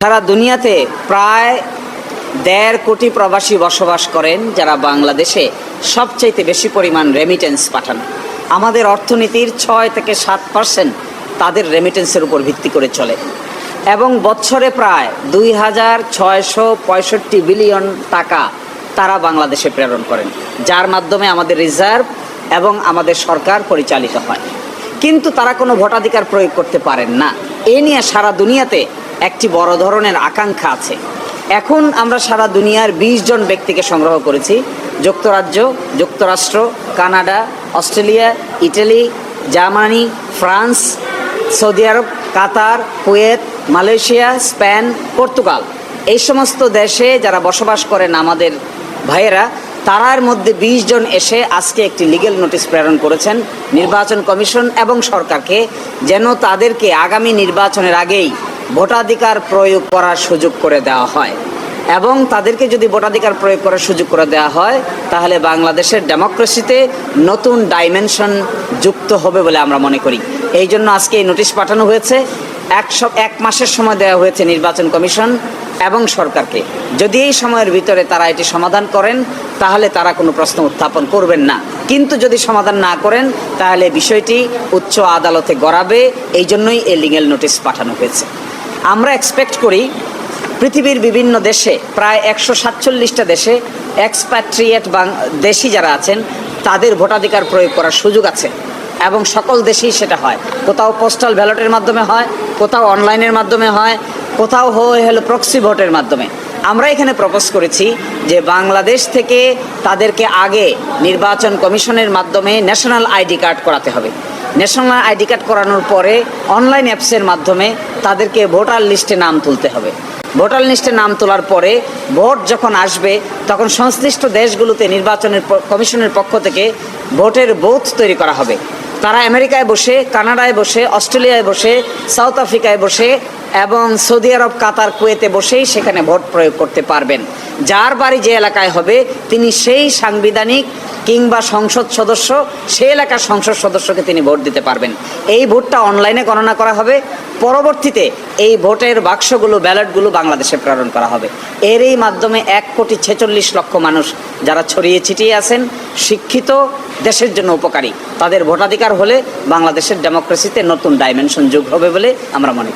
সারা দুনিয়াতে প্রায় ১.৫ কোটি প্রবাসী বসবাস করেন, যারা বাংলাদেশে সবচাইতে বেশি পরিমাণ রেমিটেন্স পাঠান। আমাদের অর্থনীতির ৬ থেকে ৭% তাদের রেমিটেন্সের উপর ভিত্তি করে চলে এবং বছরে প্রায় ২,৬৬৫ বিলিয়ন টাকা তারা বাংলাদেশে প্রেরণ করেন, যার মাধ্যমে আমাদের রিজার্ভ এবং আমাদের সরকার পরিচালিত হয়। কিন্তু তারা কোনো ভোটাধিকার প্রয়োগ করতে পারেন না। এ নিয়ে সারা দুনিয়াতে একটি বড় ধরনের আকাঙ্ক্ষা আছে। এখন আমরা সারা দুনিয়ার ২০ জন ব্যক্তিকে সংগ্রহ করেছি। যুক্তরাজ্য, যুক্তরাষ্ট্র, Canada, Australia, Italy, Germany, France, Saudi Arab, Qatar, Kuwait, Malaysia, Spain, Portugal, এই সমস্ত দেশে যারা বসবাস করেন আমাদের ভাইয়েরা, তারার মধ্যে ২০ জন এসে আজকে একটি লিগ্যাল নোটিশ প্রেরণ করেছেন নির্বাচন কমিশন এবং সরকারকে, যেন তাদেরকে আগামী নির্বাচনের আগেই ভোটাধিকার প্রয়োগ করার সুযোগ করে দেওয়া হয়। এবং তাদেরকে যদি ভোটাধিকার প্রয়োগ করার সুযোগ করে দেওয়া হয়, তাহলে বাংলাদেশের ডেমোক্রেসিতে নতুন ডাইমেনশন যুক্ত হবে বলে আমরা মনে করি। এই জন্য আজকে এই নোটিশ পাঠানো হয়েছে। এক মাসের সময় দেওয়া হয়েছে নির্বাচন কমিশন এবং সরকারকে। যদি এই সময়ের ভিতরে তারা এটি সমাধান করেন, তাহলে তারা কোনো প্রশ্ন উত্থাপন করবেন না। কিন্তু যদি সমাধান না করেন, তাহলে বিষয়টি উচ্চ আদালতে গড়াবে। এই জন্যই এই লিগ্যাল নোটিশ পাঠানো হয়েছে। আমরা এক্সপেক্ট করি পৃথিবীর বিভিন্ন দেশে, প্রায় ১৪৭টা দেশে এক্সপ্যাট্রিয়েট দেশি যারা আছেন, তাদের ভোটাধিকার প্রয়োগ করার সুযোগ আছে এবং সকল দেশেই সেটা হয়। কোথাও পোস্টাল ব্যালটের মাধ্যমে হয়, কোথাও অনলাইনের মাধ্যমে হয়, কোথাও হলো প্রক্সি ভোটের মাধ্যমে। আমরা এখানে প্রপোজ করেছি যে বাংলাদেশ থেকে তাদেরকে আগে নির্বাচন কমিশনের মাধ্যমে ন্যাশনাল আইডি কার্ড করাতে হবে। ন্যাশনাল আইডি কার্ড করানোর পরে অনলাইন অ্যাপসের মাধ্যমে তাদেরকে ভোটার লিস্টে নাম তুলতে হবে। ভোটার লিস্টে নাম তোলার পরে ভোট যখন আসবে, তখন সংশ্লিষ্ট দেশগুলোতে নির্বাচনের কমিশনের পক্ষ থেকে ভোটের বুথ তৈরি করা হবে। তারা আমেরিকায় বসে, কানাডায় বসে, অস্ট্রেলিয়ায় বসে, সাউথ আফ্রিকায় বসে এবং সৌদি আরব, কাতার, কুয়েতে বসেই সেখানে ভোট প্রয়োগ করতে পারবেন। যার বাড়ি যে এলাকায় হবে, তিনি সেই সাংবিধানিক কিংবা সংসদ সদস্য, সেই এলাকার সংসদ সদস্যকে তিনি ভোট দিতে পারবেন। এই ভোটটা অনলাইনে গণনা করা হবে। পরবর্তীতে এই ভোটের বাক্সগুলো, ব্যালটগুলো বাংলাদেশে প্রেরণ করা হবে। এরই মাধ্যমে ১,৪৬,০০,০০০ মানুষ যারা ছড়িয়ে ছিটিয়ে আছেন, শিক্ষিত, দেশের জন্য উপকারী, তাদের ভোটাধিকার হলে বাংলাদেশের ডেমোক্রেসিতে নতুন ডাইমেনশন যোগ হবে বলে আমরা মনে করি।